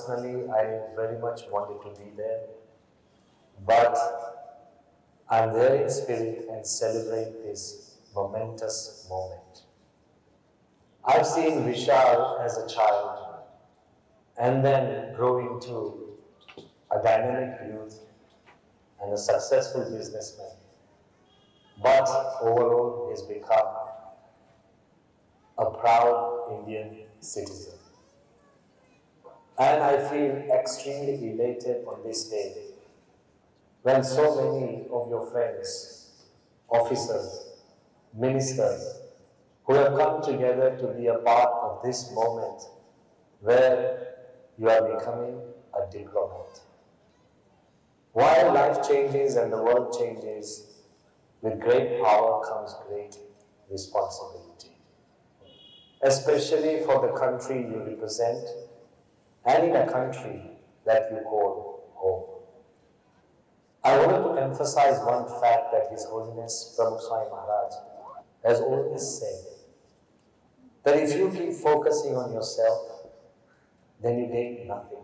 personally, I very much wanted to be there, but I'm there in spirit and celebrate this momentous moment. I've seen Vishal as a child and then grow into a dynamic youth and a successful businessman. But overall, he's become a proud Indian citizen. And I feel extremely elated on this day when so many of your friends, officers, ministers, who have come together to be a part of this moment where you are becoming a diplomat. While life changes and the world changes, with great power comes great responsibility, especially for the country you represent and in a country that you call home. I wanted to emphasize one fact that His Holiness Pramukh Swami Maharaj has always said, that if you keep focusing on yourself, then you gain nothing.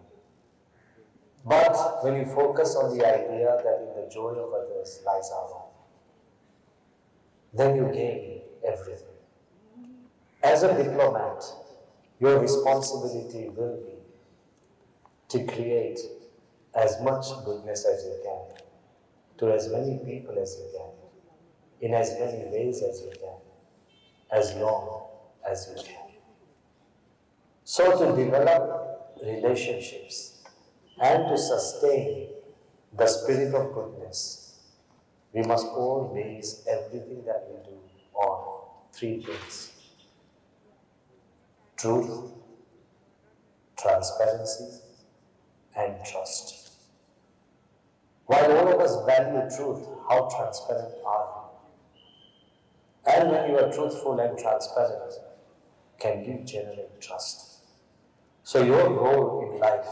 But when you focus on the idea that in the joy of others lies our own, then you gain everything. As a diplomat, your responsibility will be to create as much goodness as you can, to as many people as you can, in as many ways as you can, as long as you can. So to develop relationships and to sustain the spirit of goodness, we must all base everything that we do on three things: truth, transparency, and trust. While all of us value truth, how transparent are we? And when you are truthful and transparent, can you generate trust? So your role in life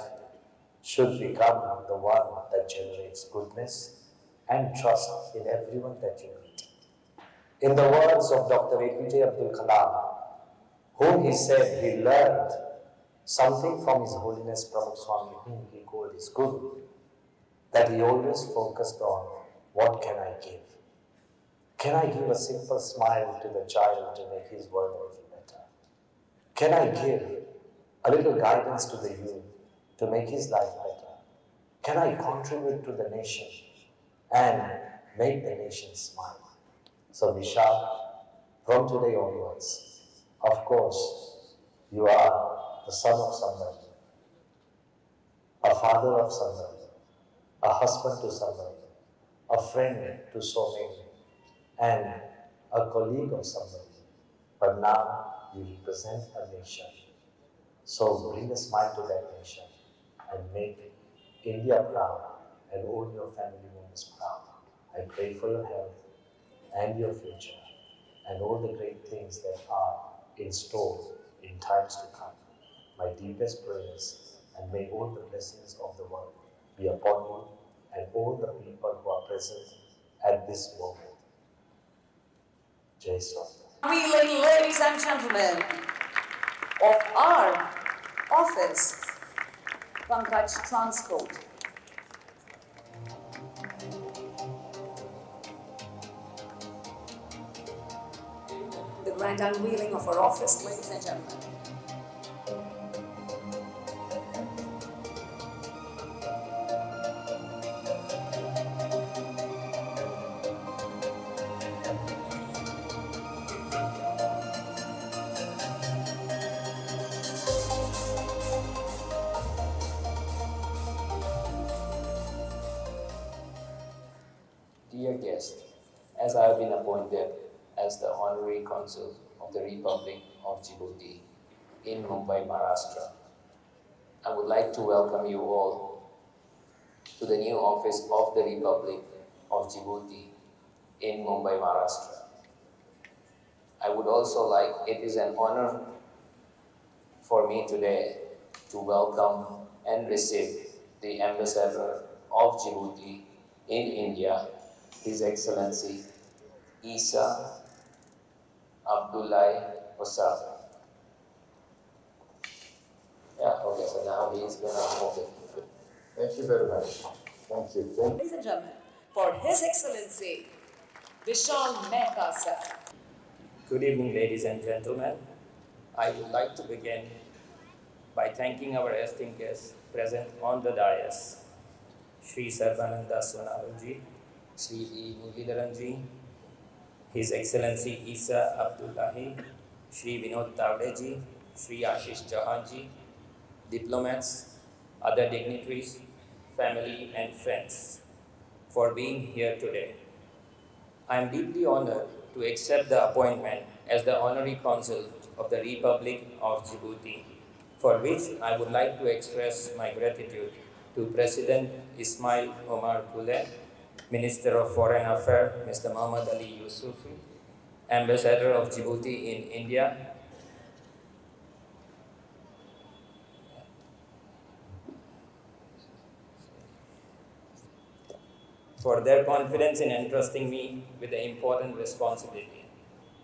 should become the one that generates goodness and trust in everyone that you meet. In the words of Dr. APJ Abdul Kalam, whom he said he learned something from His Holiness Pramukh Swami, whom he called his Guru, that he always focused on, what can I give? Can I give a simple smile to the child to make his world a little better? Can I give a little guidance to the youth to make his life better? Can I contribute to the nation and make the nation smile? So Vishal, from today onwards, of course, you are the son of somebody, a father of somebody, a husband to somebody, a friend to so many, and a colleague of somebody. But now you represent a nation. So bring a smile to that nation and make India proud and all your family members proud. I pray for your health and your future and all the great things that are in store in times to come. My deepest prayers, and may all the blessings of the world be upon you and all the people who are present at this moment. Jai Swami. Wheeling, ladies and gentlemen, of our office, Pankaj Transport. The grand unveiling of our office, ladies and gentlemen. Dear guest, as I have been appointed as the Honorary Consul of the Republic of Djibouti in Mumbai, Maharashtra, I would like to welcome you all to the new office of the Republic of Djibouti in Mumbai, Maharashtra. I would also like, it is an honor for me today to welcome and receive the Ambassador of Djibouti in India, His Excellency Isa Abdullahi Osab. Yeah, okay, so now he's going to Thank you very much. Thank you. Ladies and gentlemen, for His Excellency Vishal Mehta, sir. Good evening, ladies and gentlemen. I would like to begin by thanking our esteemed guests present on the dais, Sri Sarbananda Sonavalji, Sri E. Muralidharanji, His Excellency Isa Abdullahi, Sri Vinod Tavdeji, Sri Ashish Chauhanji, diplomats, other dignitaries, family and friends, for being here today. I am deeply honored to accept the appointment as the Honorary Consul of the Republic of Djibouti, for which I would like to express my gratitude to President Ismail Omar Gulen, Minister of Foreign Affairs Mr. Muhammad Ali Yusufi, Ambassador of Djibouti in India, for their confidence in entrusting me with the important responsibility.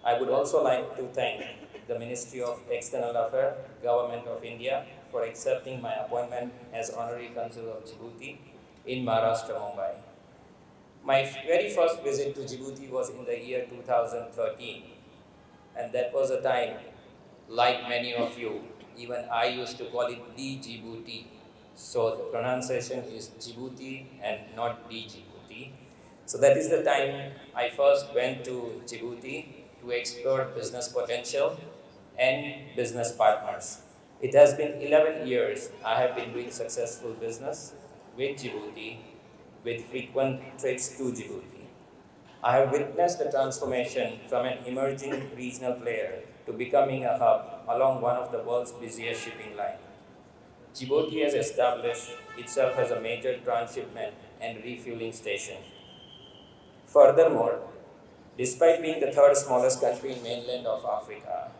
I would also like to thank the Ministry of External Affairs, Government of India, for accepting my appointment as Honorary Consul of Djibouti in Maharashtra, Mumbai. My very first visit to Djibouti was in the year 2013, and that was a time, like many of you, even I used to call it the Djibouti. So the pronunciation is Djibouti and not the Djibouti. So that is the time I first went to Djibouti to explore business potential and business partners. It has been 11 years I have been doing successful business with Djibouti, with frequent trips to Djibouti. I have witnessed the transformation from an emerging regional player to becoming a hub along one of the world's busiest shipping lines. Djibouti has established itself as a major transshipment and refueling station. Furthermore, despite being the third smallest country in mainland of Africa,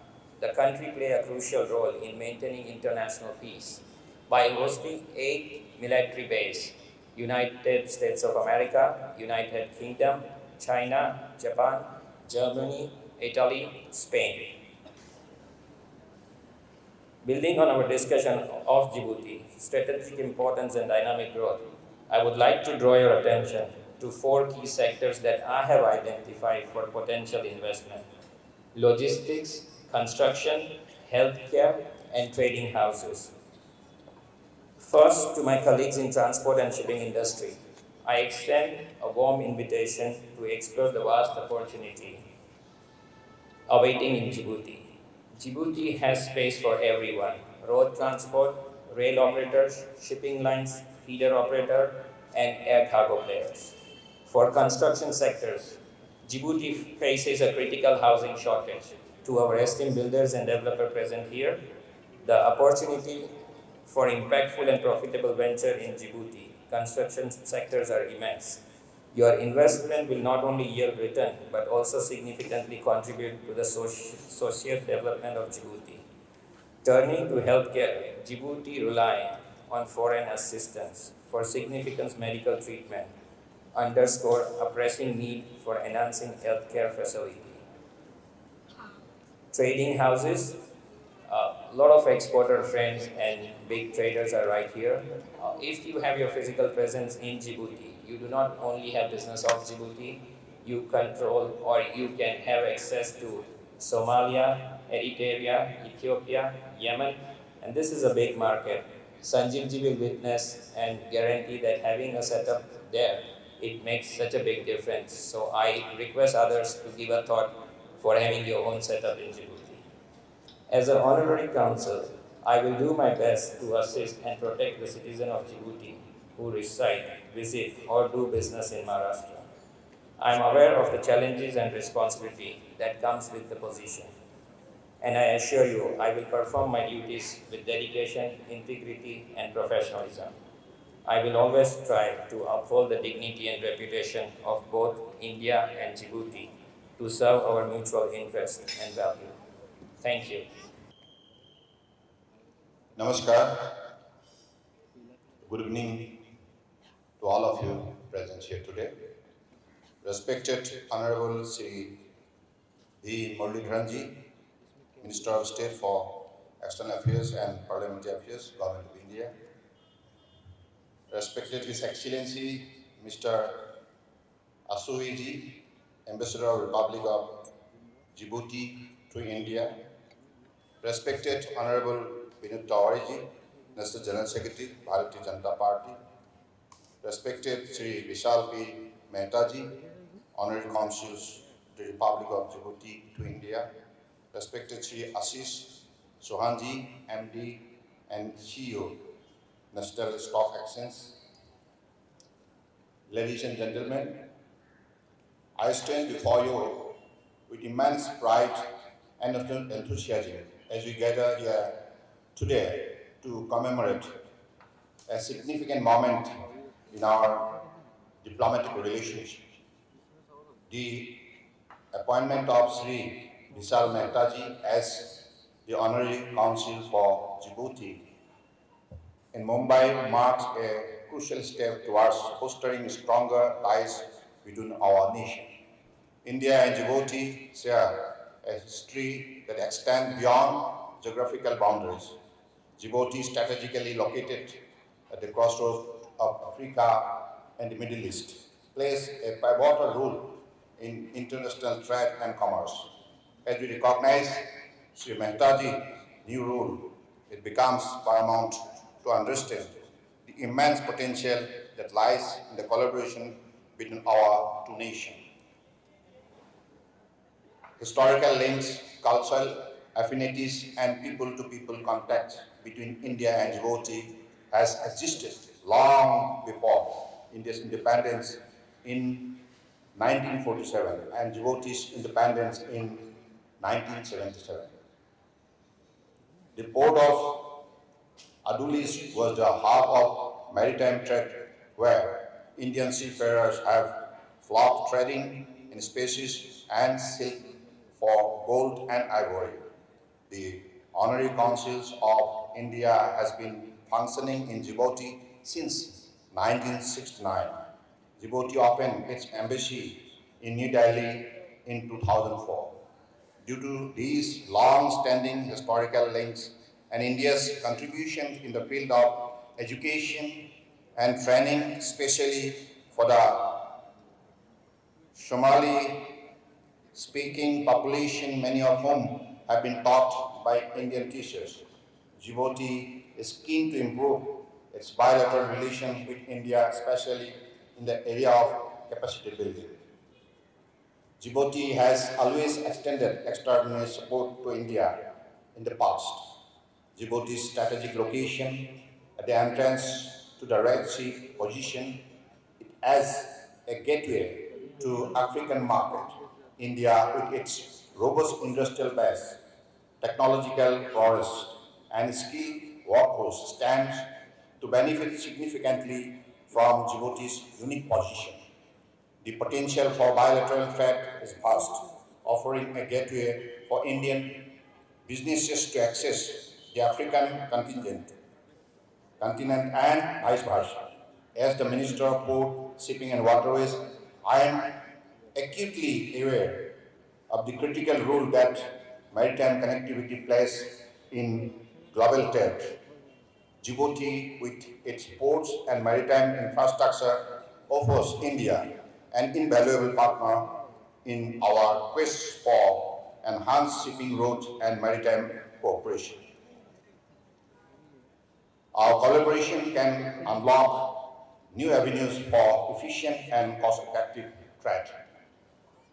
the country plays a crucial role in maintaining international peace by hosting 8 military bases: United States of America, United Kingdom, China, Japan, Germany, Italy, Spain. Building on our discussion of Djibouti, strategic importance and dynamic growth, I would like to draw your attention to 4 key sectors that I have identified for potential investment: logistics, construction, healthcare, and trading houses. First, to my colleagues in transport and shipping industry, I extend a warm invitation to explore the vast opportunity awaiting in Djibouti. Djibouti has space for everyone: road transport, rail operators, shipping lines, feeder operator, and air cargo players. For construction sectors, Djibouti faces a critical housing shortage. To our esteemed builders and developers present here, the opportunity for impactful and profitable venture in Djibouti construction sectors are immense. Your investment will not only yield return, but also significantly contribute to the social development of Djibouti. Turning to healthcare, Djibouti rely on foreign assistance for significant medical treatment, underscore a pressing need for enhancing healthcare facility. Trading houses, a lot of exporter friends and big traders are right here. If you have your physical presence in Djibouti, you do not only have business of Djibouti, you control or you can have access to Somalia, Eritrea, Ethiopia, Yemen, and this is a big market. Sanjeevji will witness and guarantee that having a setup there, it makes such a big difference. So I request others to give a thought for having your own setup in Djibouti. As an honorary consul, I will do my best to assist and protect the citizens of Djibouti who reside, visit, or do business in Maharashtra. I am aware of the challenges and responsibility that comes with the position, and I assure you I will perform my duties with dedication, integrity, and professionalism. I will always try to uphold the dignity and reputation of both India and Djibouti to serve our mutual interest and value. Thank you. Namaskar. Good evening to all of you present here today. Respected Honorable Sri V. Muralidharanji, Minister of State for External Affairs and Parliamentary Affairs, Government of India. respected His Excellency Mr. Asuiji, Ambassador of Republic of Djibouti to India, respected Honorable Vinod Tawariji, National General Secretary, Bharatiya Janata Party, respected Sri Vishal Mehta ji, Honorary Consuls to the Republic of Djibouti to India, respected Sri Ashish Sohanji, MD and CEO, National Stock Exchange. Ladies and gentlemen, I stand before you with immense pride and enthusiasm as we gather here today to commemorate a significant moment in our diplomatic relationship. The appointment of Sri Vishal Mehta ji as the Honorary Consul for Djibouti in Mumbai marks a crucial step towards fostering stronger ties between our nation. India and Djibouti share a history that extends beyond geographical boundaries. Djibouti, strategically located at the crossroads of Africa and the Middle East, plays a pivotal role in international trade and commerce. As we recognize Sri Mehtaji's new role, it becomes paramount to understand the immense potential that lies in the collaboration between our two nations. Historical links, cultural affinities, and people-to-people contact between India and Djibouti has existed long before India's independence in 1947 and Djibouti's independence in 1977. The port of Adulis was the hub of maritime trade where Indian seafarers have flocked trading in spices and silk for gold and ivory. The Honorary Consuls of India has been functioning in Djibouti since 1969. Djibouti opened its embassy in New Delhi in 2004. Due to these long-standing historical links and India's contribution in the field of education and training, especially for the Somali-speaking population, many of whom have been taught by Indian teachers, Djibouti is keen to improve its bilateral relation with India, especially in the area of capacity building. Djibouti has always extended extraordinary support to India in the past. Djibouti's strategic location at the entrance to the Red Sea position it as a gateway to African market. India, with its robust industrial base, technological prowess, and skilled workforce, stands to benefit significantly from Djibouti's unique position. The potential for bilateral trade is vast, offering a gateway for Indian businesses to access the African continent and vice versa. As the Minister of Port, Shipping and Waterways, I am acutely aware of the critical role that maritime connectivity plays in global trade. Djibouti, with its ports and maritime infrastructure, offers India an invaluable partner in our quest for enhanced shipping routes and maritime cooperation. Our collaboration can unlock new avenues for efficient and cost-effective trade.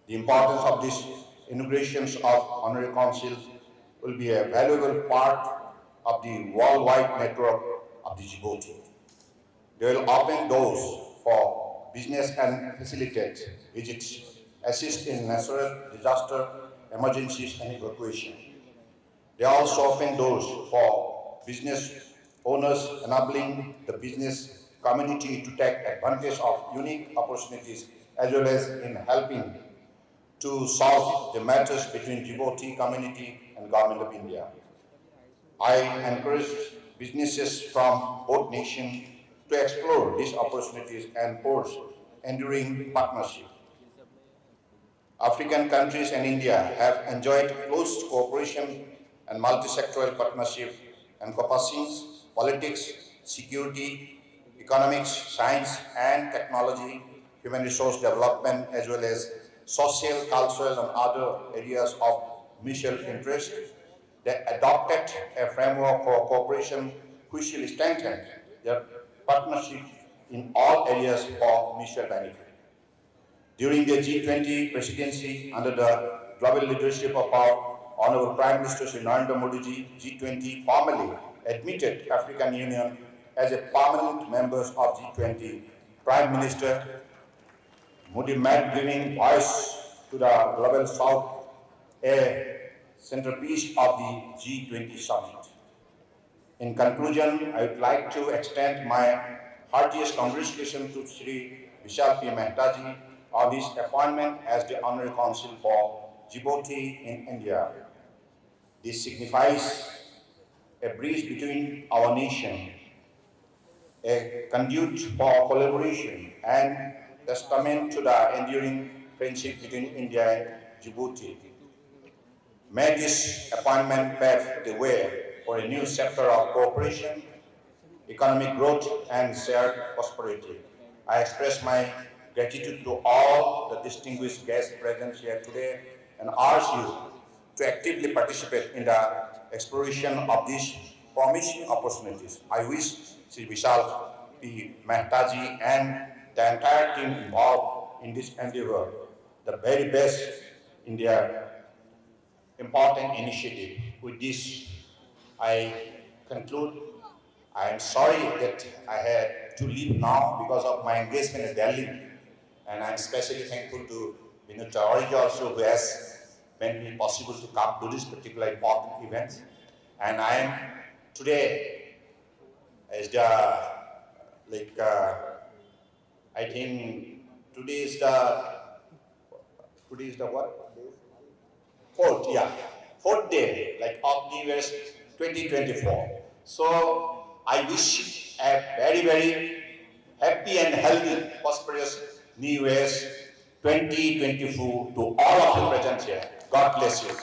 The importance of these integrations of honorary consuls will be a valuable part of the worldwide network of the Djibouti. They will open doors for business and facilitate visits, assist in natural disaster, emergencies and evacuation. They also open doors for business owners, enabling the business community to take advantage of unique opportunities as well as in helping to solve the matters between Djibouti community and Government of India. I encourage businesses from both nations to explore these opportunities and forge enduring partnership. African countries and India have enjoyed close cooperation and multi-sectoral partnership encompassing politics, security, economics, science and technology, human resource development, as well as social, cultural and other areas of mutual interest. They adopted a framework for cooperation which will strengthen their partnership in all areas for mutual benefit. During the G20 presidency, under the global leadership of our Honorable Prime Minister Shri Narendra Modi ji, G20 formally admitted African Union as a permanent member of G20. Prime Minister Modi made giving voice to the Global South a centerpiece of the G20 summit. In conclusion, I would like to extend my heartiest congratulations to Shri Vishal Mehta ji on his appointment as the Honorary Consul for Djibouti in India. This signifies a bridge between our nation, a conduit for collaboration, and testament to the enduring friendship between India and Djibouti. May this appointment pave the way for a new chapter of cooperation, economic growth, and shared prosperity. I express my gratitude to all the distinguished guests present here today and urge you to actively participate in the exploration of these promising opportunities. I wish Sri Vishal P. Mehta ji and the entire team involved in this endeavor the very best in their important initiative. With this, I conclude. I am sorry that I had to leave now because of my engagement in Delhi, and I am especially thankful to Vinod Chaudhary also, who has made it possible to come to this particular important event. And I am today as the I think today is the what? Fourth day, of New Year's 2024. So I wish a very, very happy and healthy, prosperous New Year's 2024 to all of you present here. God bless you.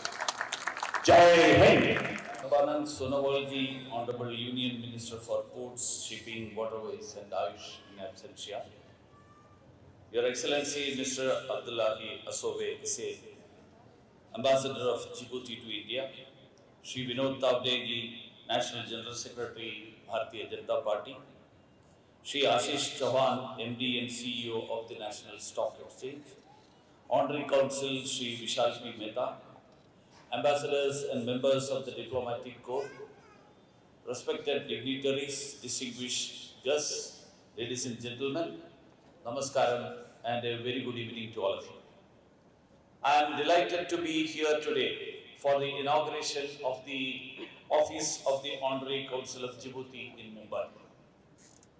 Jai Hind. Anand Sonowalji, Honorable Union Minister for Ports, Shipping, Waterways and Ayush in absentia. Your Excellency Mr. Abdullahi Asove Isse, Ambassador of Djibouti to India, Shri Vinod Tavdegi, National General Secretary, Bharatiya Janata Party, Shri Ashish Chauhan, MD and CEO of the National Stock Exchange, Honorary Consul Shri Vishal P. Mehta, Ambassadors and members of the Diplomatic Corps, respected dignitaries, distinguished guests, ladies and gentlemen, Namaskaram and a very good evening to all of you. I am delighted to be here today for the inauguration of the Office of the Honorary Consul of Djibouti in Mumbai.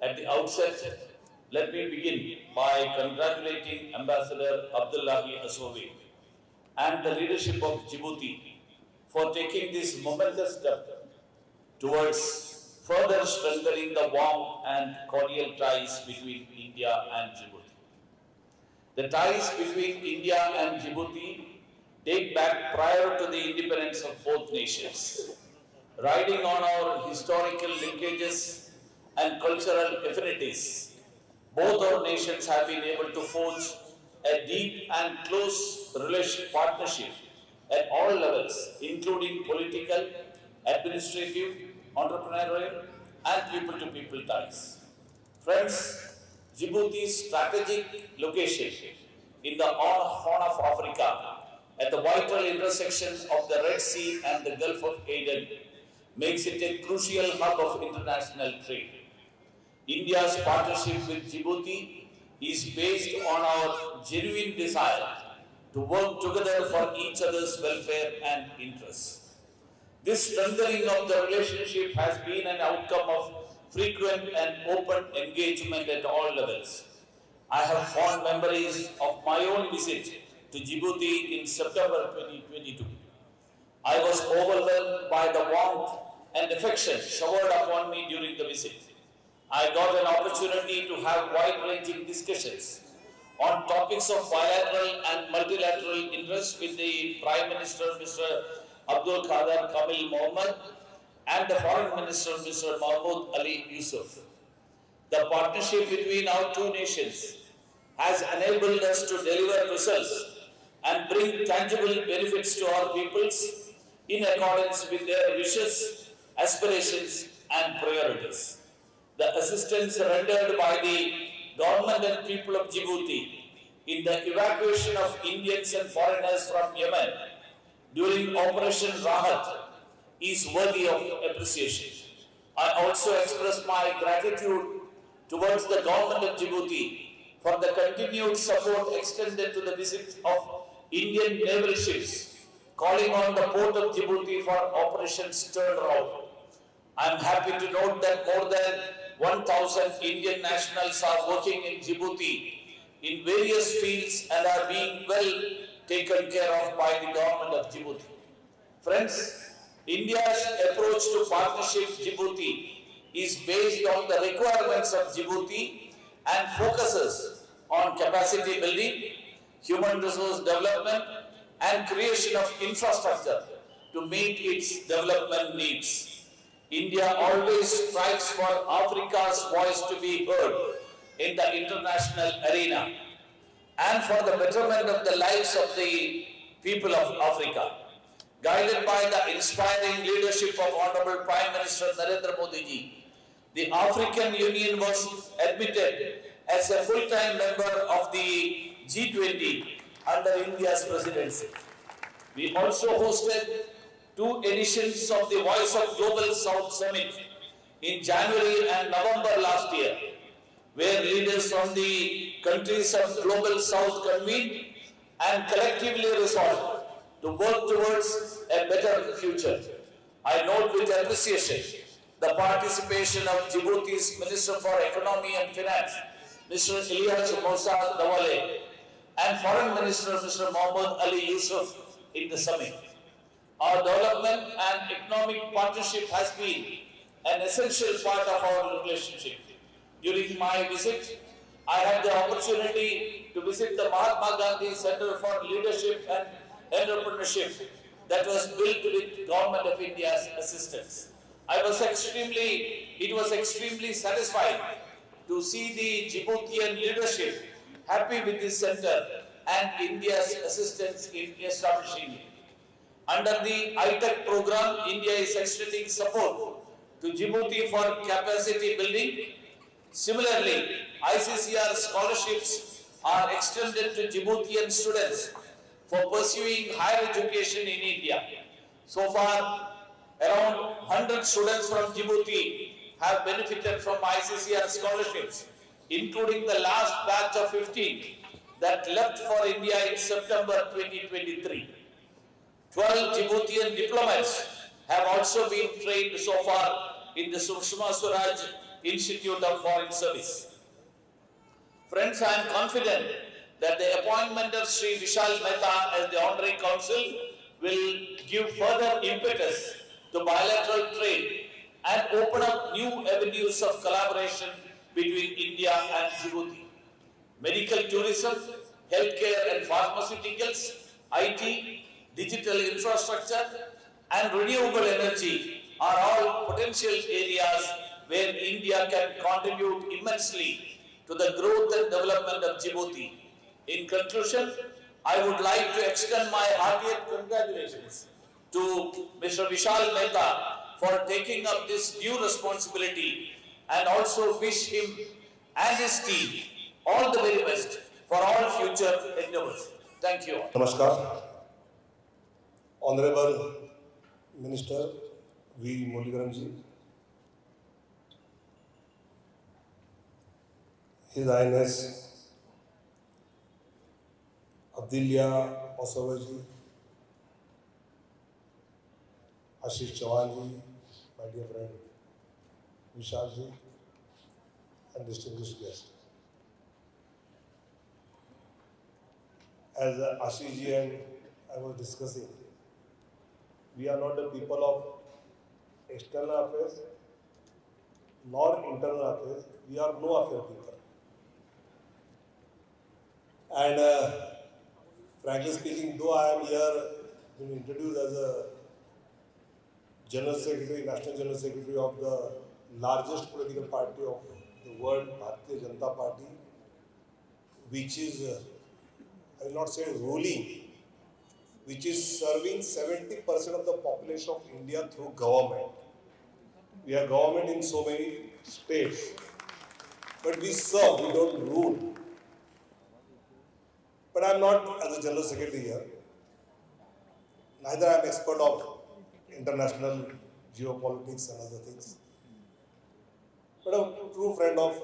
At the outset, let me begin by congratulating Ambassador Abdullahi Asove and the leadership of Djibouti for taking this momentous step towards further strengthening the warm and cordial ties between India and Djibouti. The ties between India and Djibouti date back prior to the independence of both nations. Riding on our historical linkages and cultural affinities, both our nations have been able to forge a deep and close partnership at all levels, including political, administrative, entrepreneurial, and people-to-people ties. Friends, Djibouti's strategic location in the Horn of Africa, at the vital intersection of the Red Sea and the Gulf of Aden, makes it a crucial hub of international trade. India's partnership with Djibouti is based on our genuine desire to work together for each other's welfare and interests. This strengthening of the relationship has been an outcome of frequent and open engagement at all levels. I have fond memories of my own visit to Djibouti in September 2022. I was overwhelmed by the warmth and affection showered upon me during the visit. I got an opportunity to have wide-ranging discussions on topics of bilateral and multilateral interest with the Prime Minister, Mr. Abdul Qadir Kamil Mohammed, and the Foreign Minister, Mr. Mahmoud Ali Yusuf. The partnership between our two nations has enabled us to deliver results and bring tangible benefits to our peoples in accordance with their wishes, aspirations, and priorities. The assistance rendered by the government and people of Djibouti in the evacuation of Indians and foreigners from Yemen during Operation Rahat is worthy of appreciation. I also express my gratitude towards the government of Djibouti for the continued support extended to the visit of Indian naval ships calling on the port of Djibouti for operations turnaround. I am happy to note that more than 1,000 Indian nationals are working in Djibouti in various fields and are being well taken care of by the government of Djibouti. Friends, India's approach to partnership Djibouti is based on the requirements of Djibouti and focuses on capacity building, human resource development, and creation of infrastructure to meet its development needs. India always strives for Africa's voice to be heard in the international arena and for the betterment of the lives of the people of Africa. Guided by the inspiring leadership of Honorable Prime Minister Narendra Modi ji, the African Union was admitted as a full-time member of the G20 under India's presidency. We also hosted 2 editions of the Voice of Global South Summit in January and November last year, where leaders from the countries of Global South convened and collectively resolved to work towards a better future. I note with appreciation the participation of Djibouti's Minister for Economy and Finance, Mr. Ilyas Moussa Dawale, and Foreign Minister Mr. Mohammad Ali Yusuf in the summit. Our development and economic partnership has been an essential part of our relationship. During my visit, I had the opportunity to visit the Mahatma Gandhi Center for Leadership and Entrepreneurship that was built with Government of India's assistance. It was extremely satisfying to see the Djiboutian leadership happy with this center and India's assistance in establishing it. Under the ITEC program, India is extending support to Djibouti for capacity building. Similarly, ICCR scholarships are extended to Djiboutian students for pursuing higher education in India. So far, around 100 students from Djibouti have benefited from ICCR scholarships, including the last batch of 15 that left for India in September 2023. 12 Djiboutian diplomats have also been trained so far in the Sushma Swaraj Institute of Foreign Service. Friends, I am confident that the appointment of Sri Vishal Mehta as the Honorary Consul will give further impetus to bilateral trade and open up new avenues of collaboration between India and Djibouti. Medical tourism, healthcare and pharmaceuticals, IT, digital infrastructure, and renewable energy are all potential areas where India can contribute immensely to the growth and development of Djibouti. In conclusion, I would like to extend my heartiest congratulations to Mr. Vishal Mehta for taking up this new responsibility and also wish him and his team all the very best for all future endeavors. Thank you. Namaskar. Honorable Minister V. Muralidharan, His Highness Abdillah Osavaji, Ashish Chawanji, my dear friend Vishalji, and distinguished guests. As Ashishji and I was discussing, we are not the people of external affairs nor internal affairs. We are no affair people. And frankly speaking, though I am here being introduced as a General Secretary, National General Secretary of the largest political party of the word Bharatiya Janata Party, which is, I will not say ruling, which is serving 70% of the population of India through government. We are government in so many states, but we serve, we don't rule. But I am not as a general secretary here. Neither I am expert of international geopolitics and other things. But a true friend of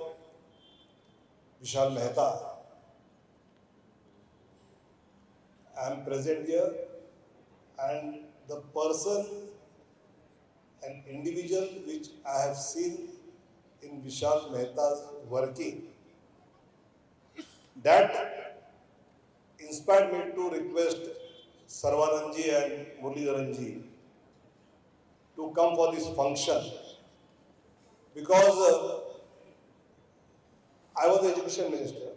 Vishal Mehta. I am present here, and the person, an individual which I have seen in Vishal Mehta's working, that inspired me to request Sarvananji and Muralidharanji to come for this function, because I was the education minister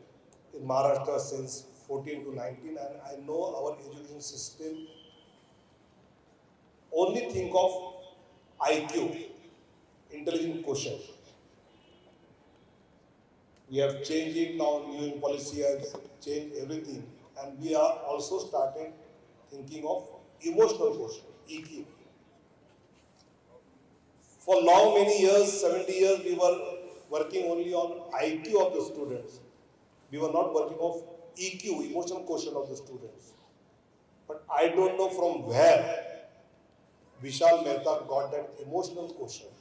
in Maharashtra since 14 to 19, and I know our education system only think of IQ, intelligent quotient. We have changed it now, new policy has changed everything, and we are also started thinking of emotional quotient, EQ. For long, many years, 70 years, we were working only on IQ of the students. We were not working of EQ, emotional quotient of the students. But I don't know from where Vishal Mehta got that emotional quotient.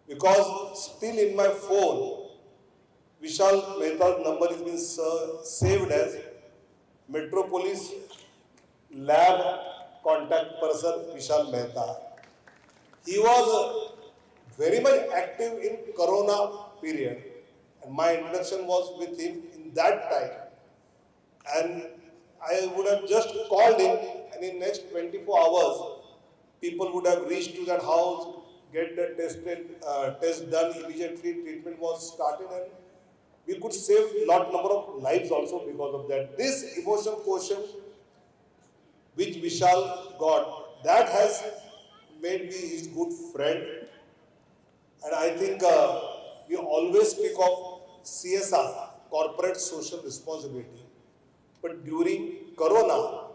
Because still in my phone, Vishal Mehta's number has been saved as Metropolis Lab Contact Person Vishal Mehta. He was very much active in Corona period, and my introduction was with him in that time. And I would have just called him, and in next 24 hours, people would have reached to that house, get the test done immediately, treatment was started, and we could save lot number of lives also because of that. This emotional quotient which Vishal got, that has made me his good friend. And I think we always speak of CSR, corporate social responsibility. But during Corona,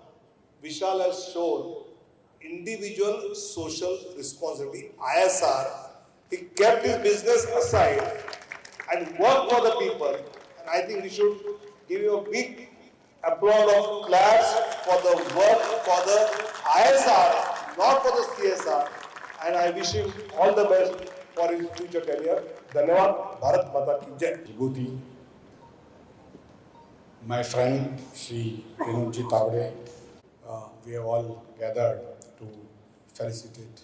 Vishal has shown individual social responsibility, ISR. He kept his business aside and worked for the people. And I think we should give you a big applause of claps for the work for the ISR, not for the CSR. And I wish him all the best for his future career. Dhanyawad. Bharat Mata Ki Jai. Djibouti, my friend Shri Vinodji Tavde, we have all gathered to felicitate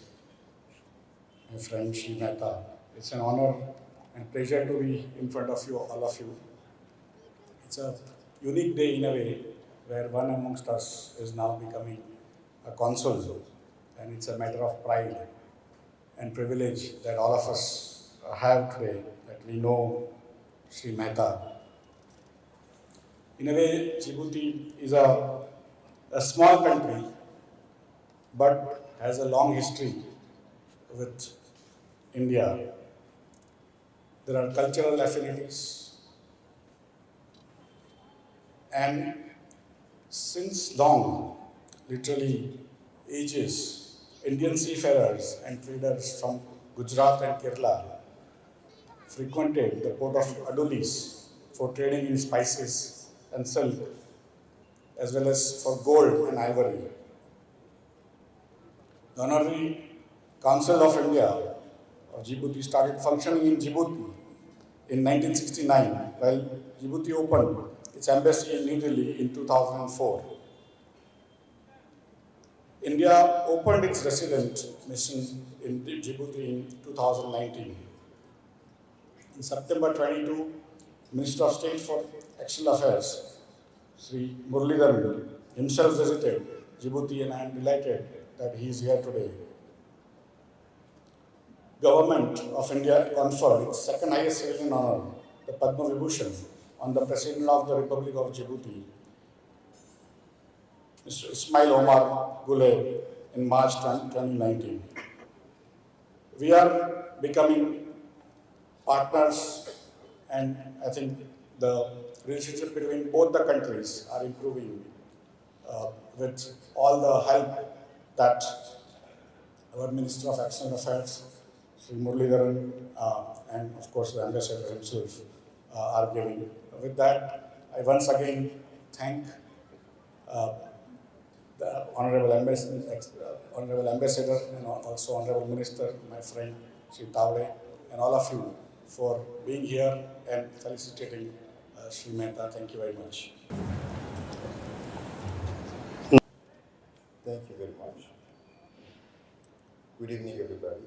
my friend Shri Mehta. It's an honor and pleasure to be in front of you, all of you. It's a unique day in a way where one amongst us is now becoming a consul, and it's a matter of pride and privilege that all of us have today, that we know Shri Mehta. In a way, Djibouti is a small country, but has a long history with India. There are cultural affinities, and since long, literally ages, Indian seafarers and traders from Gujarat and Kerala frequented the port of Adulis for trading in spices and silk, as well as for gold and ivory. The Honorary Consul of India of Djibouti started functioning in Djibouti in 1969, while Djibouti opened its embassy in New Delhi in 2004. India opened its resident mission in Djibouti in 2019. In September 22, Minister of State for External Affairs, Sri Muralidharan, himself visited Djibouti, and I am delighted that he is here today. Government of India conferred its second highest civilian honor, the Padma Vibhushan, on the President of the Republic of Djibouti, Mr. Ismail Omar Gule, in March 2019. We are becoming partners, and I think the relationship between both the countries are improving with all the help that our Minister of External Affairs, Sri Muralidharan, and of course the Ambassador himself are giving. With that, I once again thank the Honorable Ambassador and also Honorable Minister, my friend Sri Tavre, and all of you for being here and felicitating Sri Mehta. Thank you very much. Thank you very much. Good evening, everybody.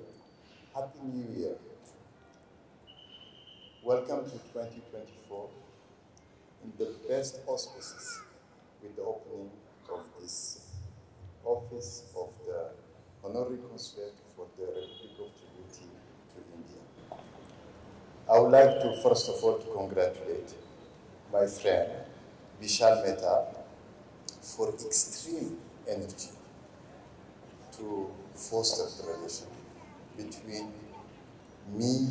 Happy New Year. Welcome to 2024 in the best auspices with the opening of this office of the Honorary Consul for the Republic of Djibouti to India. I would like to, first of all, to congratulate my friend Vishal Mehta for extreme energy to foster the relation between me,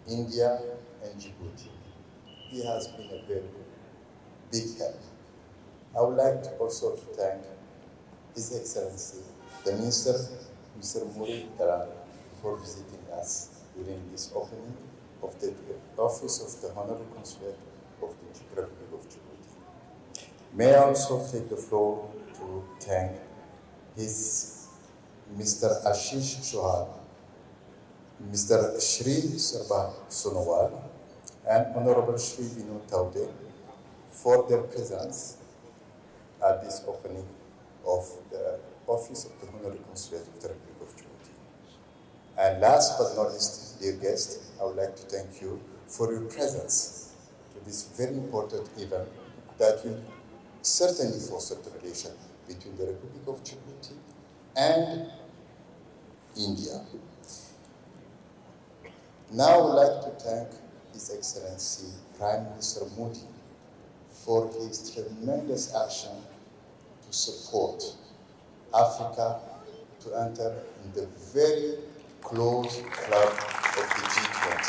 India, and Djibouti. He has been a very big help. I would like to also to thank His Excellency, the Minister, Mr. Muralidharan, for visiting us during this opening of the office of the Honorary Consulate of the Republic of Djibouti. May I also take the floor to thank His Mr. Ashish Chauhan, Mr. Shri Sarban Sonowal, and Honorable Shri Vinod Taude for their presence at this opening of the Office of the Honorary Consulate of the Republic of Djibouti. And last but not least, dear guest, I would like to thank you for your presence to this very important event that will certainly foster the relation between the Republic of Djibouti and India. Now I would like to thank His Excellency Prime Minister Modi for his tremendous action to support Africa to enter in the very close club of the G20.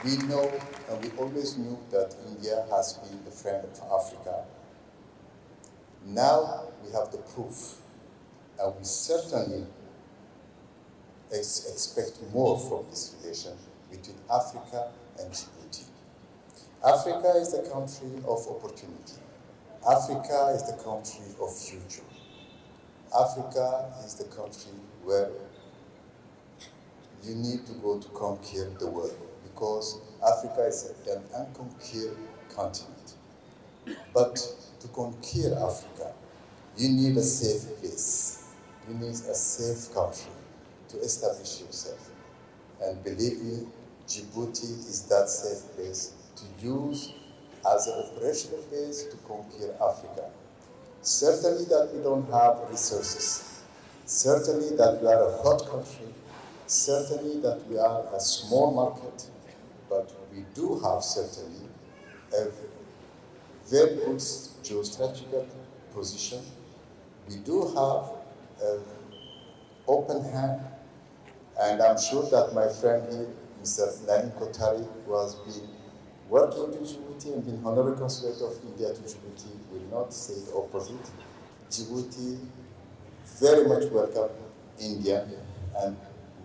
We know and we always knew that India has been the friend of Africa. Now we have the proof, and we certainly expect more from this relation between Africa and Djibouti. Africa is the country of opportunity. Africa is the country of future. Africa is the country where you need to go to conquer the world, because Africa is an unconquered continent. But to conquer Africa, you need a safe place. You need a safe country to establish yourself. And believe me, Djibouti is that safe place to use as an operational base to conquer Africa. Certainly that we don't have resources. Certainly that we are a hot country. Certainly that we are a small market. But we do have certainly a very good geostrategical position. We do have an open hand, and I'm sure that my friend here, Mr. Nalin Kotari, who has been working to Djibouti and been Honorary Consulate of India to Djibouti, will not say the opposite. Djibouti very much welcome India, and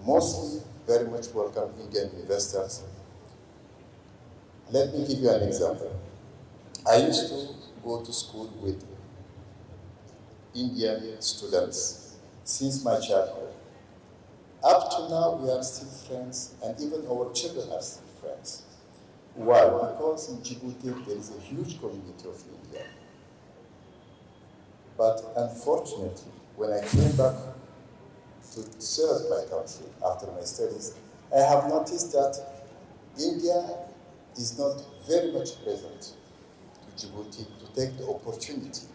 mostly very much welcome Indian investors. Let me give you an example. I used to go to school with Indian students since my childhood. Up to now, we are still friends, and even our children are still friends. Why? Because in Djibouti, there is a huge community of India. But unfortunately, when I came back to serve my country after my studies, I have noticed that India is not very much present to Djibouti to take the opportunity.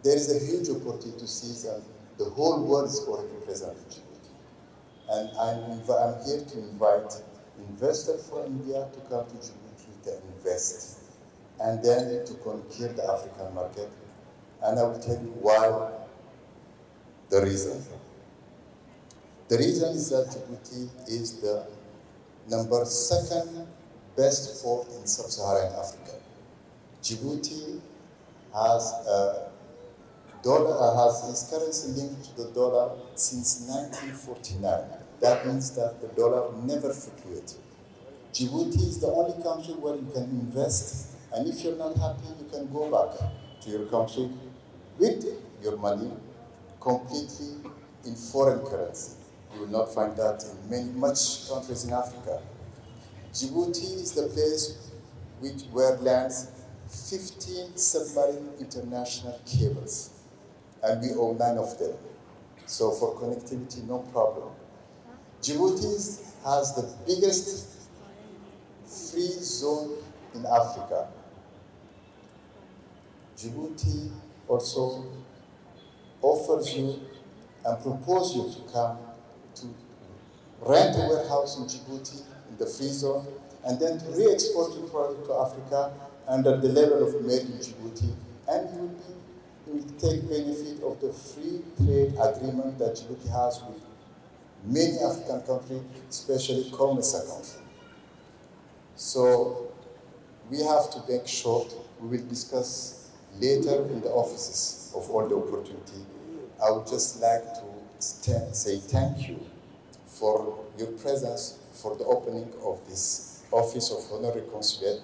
There is a huge opportunity to seize, and the whole world is already present in Djibouti. And I'm here to invite investors from India to come to Djibouti to invest, and then to conquer the African market. And I will tell you why, the reason. The reason is that Djibouti is the number second best port in sub-Saharan Africa. Djibouti has its currency linked to the dollar since 1949. That means that the dollar never fluctuates. Djibouti is the only country where you can invest, and if you're not happy, you can go back to your country with your money completely in foreign currency. You will not find that in much countries in Africa. Djibouti is the place where lands 15 submarine international cables, and we own 9 of them. So for connectivity, no problem. Djibouti has the biggest free zone in Africa. Djibouti also offers you and proposes you to come to rent a warehouse in Djibouti in the free zone and then to re-export your product to Africa under the level of made in Djibouti, and you will take benefit of the free trade agreement that Djibouti has with many African countries, especially COMESA countries. So we have to make short. We will discuss later in the offices of all the opportunity. I would just like to say thank you for your presence for the opening of this Office of Honorary Consul.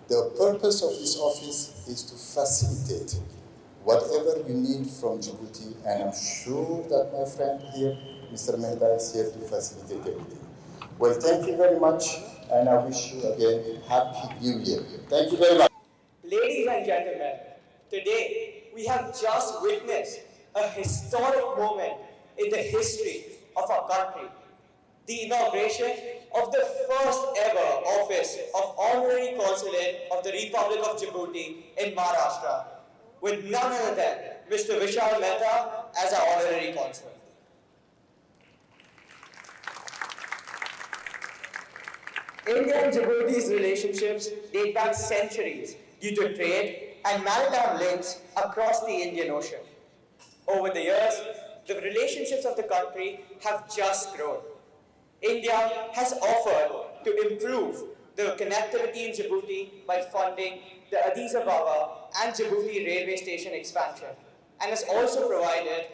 The purpose of this office is to facilitate whatever you need from Djibouti, and I'm sure that my friend here, Mr. Mehta, is here to facilitate everything. Well, thank you very much, and I wish you again Happy New Year. Thank you very much. Ladies and gentlemen, today we have just witnessed a historic moment in the history of our country. The inauguration of the first ever office of Honorary Consulate of the Republic of Djibouti in Maharashtra, with none other than Mr. Vishal Mehta as our Honorary Consul. India and Djibouti's relationships date back centuries due to trade and maritime links across the Indian Ocean. Over the years, the relationships of the country have just grown. India has offered to improve the connectivity in Djibouti by funding the Addis Ababa and Djibouti railway station expansion, and has also provided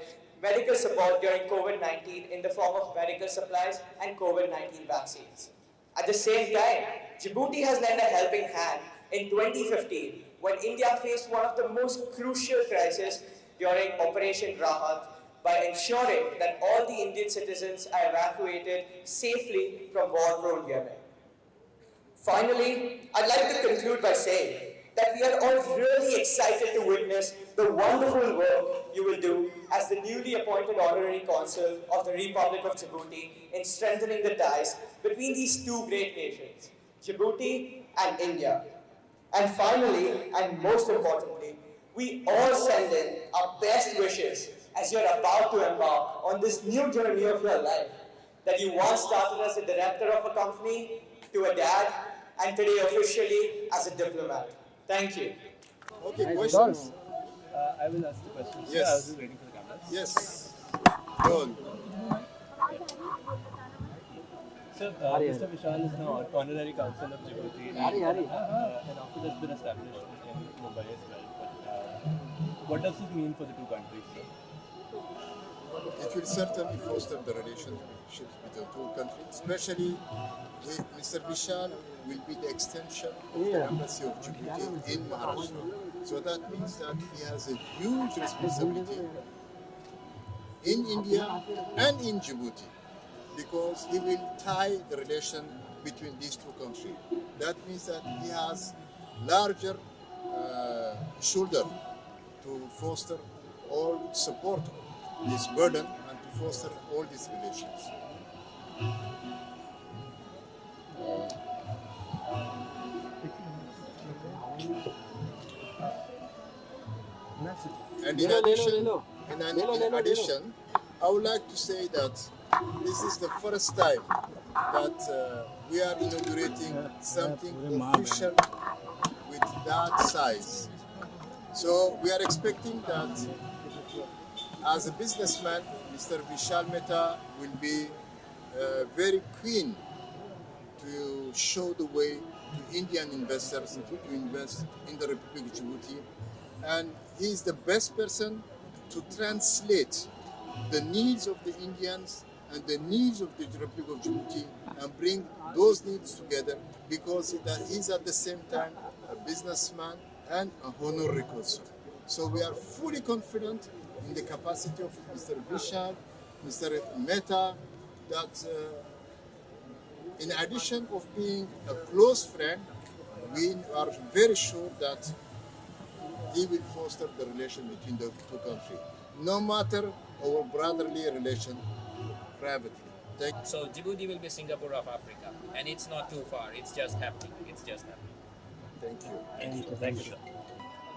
medical support during COVID-19 in the form of medical supplies and COVID-19 vaccines. At the same time, Djibouti has lent a helping hand in 2015 when India faced one of the most crucial crises during Operation Rahat by ensuring that all the Indian citizens are evacuated safely from war-prone Yemen. Finally, I'd like to conclude by saying that we are all really excited to witness the wonderful work you will do as the newly appointed Honorary Consul of the Republic of Djibouti in strengthening the ties between these two great nations, Djibouti and India. And finally, and most importantly, we all send in our best wishes as you're about to embark on this new journey of your life that you once started as a director of a company, to a dad, and today officially as a diplomat. Thank you. Okay, questions? I will ask the questions. Yes. I was just waiting for the cameras. Yes. Go on. Sir, Mr. Vishal is now Honorary Consul of Djibouti. An office has been established in Mumbai as well. But, what does this mean for the two countries, sir? It will certainly foster the relationships with the two countries, especially Mr. Vishal will be the extension of the embassy of Djibouti in Maharashtra. So that means that he has a huge responsibility in India and in Djibouti, because he will tie the relation between these two countries. That means that he has larger shoulder to foster or support this burden and to foster all these relations. And in addition, I would like to say that this is the first time that we are inaugurating something official with that size. So we are expecting that as a businessman, Mr. Vishal Mehta will be very keen to show the way to Indian investors to invest in the Republic of Djibouti. And he is the best person to translate the needs of the Indians and the needs of the Republic of Djibouti and bring those needs together, because he is at the same time a businessman and a honorary consul. So we are fully confident in the capacity of Mr. Vishal, Mr. Mehta, that in addition of being a close friend, we are very sure that he will foster the relation between the two countries, no matter our brotherly relation privately. So Djibouti will be Singapore of Africa, and it's not too far. It's just happening. It's just happening. Thank you. Thank you, sir.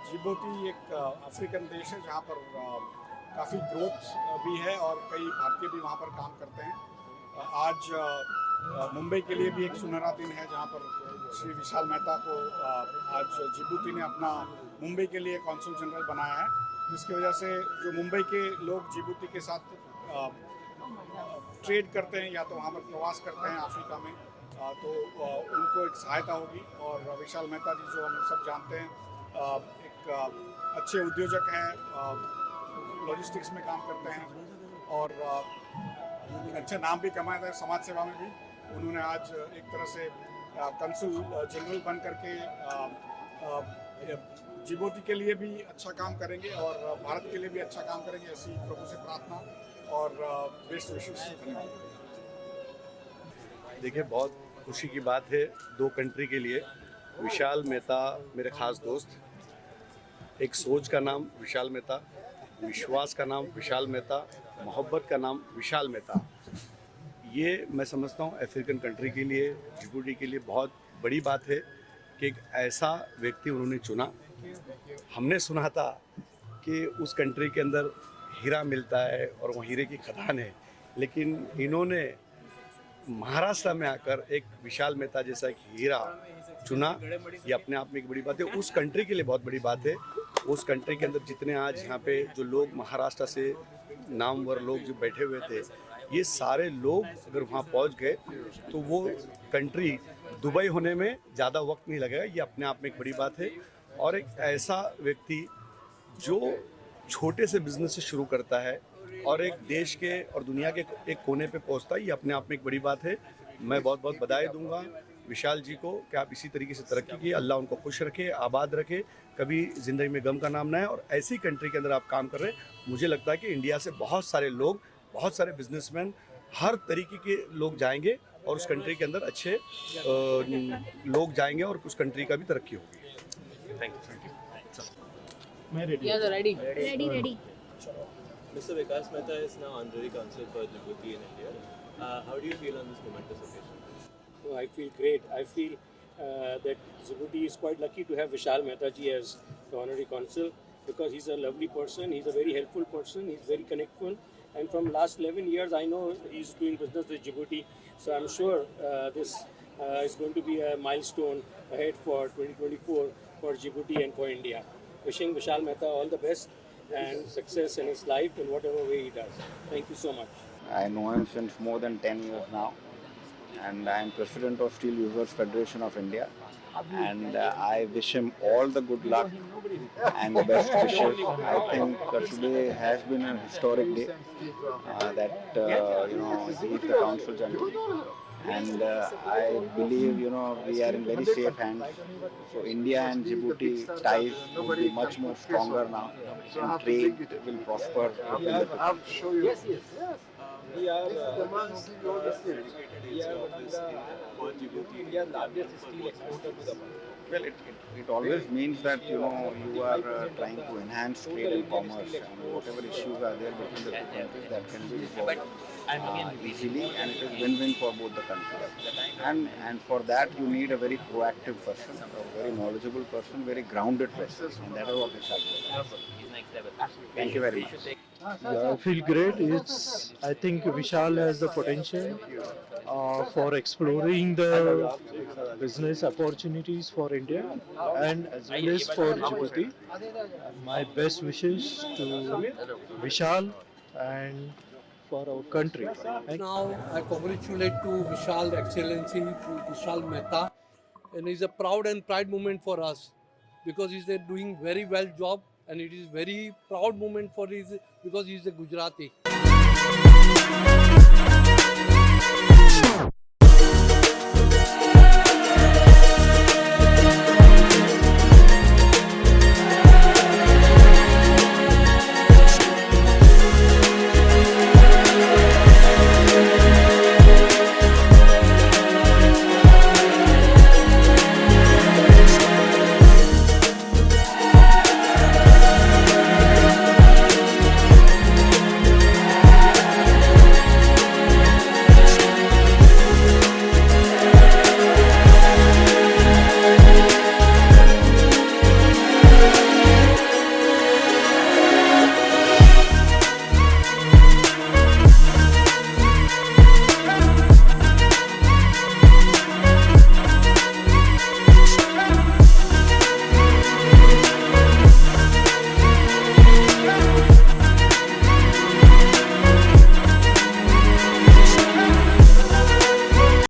Djibouti एक African देश है जहाँ पर काफ़ी growth भी है और कई भारतीय भी वहाँ पर काम करते हैं। आज मुंबई के लिए भी एक सुनहरा दिन है जहाँ पर श्री विशाल मेहता को आज जिबूती ने अपना मुंबई के लिए कॉन्सुल जनरल बनाया है, जिसकी वजह से जो मुंबई के लोग जिबूती के साथ ट्रेड करते हैं या तो वहाँ पर प्रवास करते हैं अफ्रीका में, तो उनको एक सहायता होगी। और विशाल मेहता जी जो हम सब जानते हैं एक अच्छे उद्योजक हैं, लॉजिस्टिक्स में काम करते हैं और अच्छा नाम भी कमाया था समाज सेवा में भी। उन्होंने आज एक तरह से कंसुल जनरल बन करके जिबूती के लिए भी अच्छा काम करेंगे और भारत के लिए भी अच्छा काम करेंगे, ऐसी प्रभु से प्रार्थना और बेस्ट विशेष करेंगे। देखिए, बहुत खुशी की बात है दो कंट्री के लिए। विशाल मेहता मेरे खास दोस्त, एक सोच का नाम विशाल मेहता, विश्वास का नाम विशाल मेहता, मोहब्बत का नाम विशाल मेहता। ये मैं समझता हूँ अफ्रीकन कंट्री के लिए, जिबूटी के लिए बहुत बड़ी बात है कि एक ऐसा व्यक्ति उन्होंने चुना। हमने सुना था कि उस कंट्री के अंदर हीरा मिलता है और वो हीरे की खदान है, लेकिन इन्होंने महाराष्ट्र में आकर एक विशाल मेहता जैसा एक हीरा चुना। ये अपने आप में एक बड़ी बात है, उस कंट्री के लिए बहुत बड़ी बात है। उस कंट्री के अंदर जितने आज यहाँ पे जो लोग महाराष्ट्र से नामवर लोग जो बैठे हुए थे, ये सारे लोग अगर वहाँ पहुँच गए तो वो कंट्री दुबई होने में ज़्यादा वक्त नहीं लगेगा। ये अपने आप में एक बड़ी बात है। और एक ऐसा व्यक्ति जो छोटे से बिजनेस से शुरू करता है और एक देश के और दुनिया के एक कोने पे पहुंचता है, ये अपने आप में एक बड़ी बात है। मैं बहुत बहुत बधाई दूंगा विशाल जी को कि आप इसी तरीके से तरक्की कीजिए, अल्लाह उनको खुश रखे, आबाद रखे, कभी ज़िंदगी में गम का नाम ना है। और ऐसी कंट्री के अंदर आप काम कर रहे हैं, मुझे लगता है कि इंडिया से बहुत सारे लोग, बहुत सारे बिजनेसमैन, हर तरीके के लोग जाएंगे और उस कंट्री के अंदर अच्छे लोग जाएंगे और उस कंट्री का भी तरक्की होगी। Thank you. Ready. Mr. Vikas Mehta is now Honorary Consul for Djibouti in India. How do you feel on this momentous occasion? Oh, I feel great. I feel that Djibouti is quite lucky to have Vishal Mehta ji as the Honorary Consul, because he's a lovely person, he's a very helpful person, he's very connectful, and from last 11 years I know he's doing business with Djibouti, so I'm sure this is going to be a milestone ahead for 2024 for Djibouti and for India. Wishing Vishal Mehta all the best and success in his life in whatever way he does. Thank you so much. I know him since more than 10 years now, and I am President of Steel Users Federation of India, and I wish him all the good luck and the best wishes. I think today has been an historic day that he is the Consul General, and I believe we are in very safe hands. So India and Djibouti ties will be much more stronger now, and trade will prosper. I'll show you. Yes. We are India's largest steel exporter to the world. Well, it always means that you are trying to enhance trade and commerce, and whatever issues are there between the two countries, that can be resolved easily, and it is win-win for both the countries. And for that you need a very proactive person, a very knowledgeable person, very grounded person, and that is what Vishal is. Thank you very much. Yeah, I feel great. I think Vishal has the potential for exploring the business opportunities for India and as well as for Djibouti. My best wishes to Vishal and for our country. Now I congratulate to Vishal Excellency, to Vishal Mehta, and it's a proud and pride moment for us because he's doing very well job, and it is very proud moment for his because he's a Gujarati.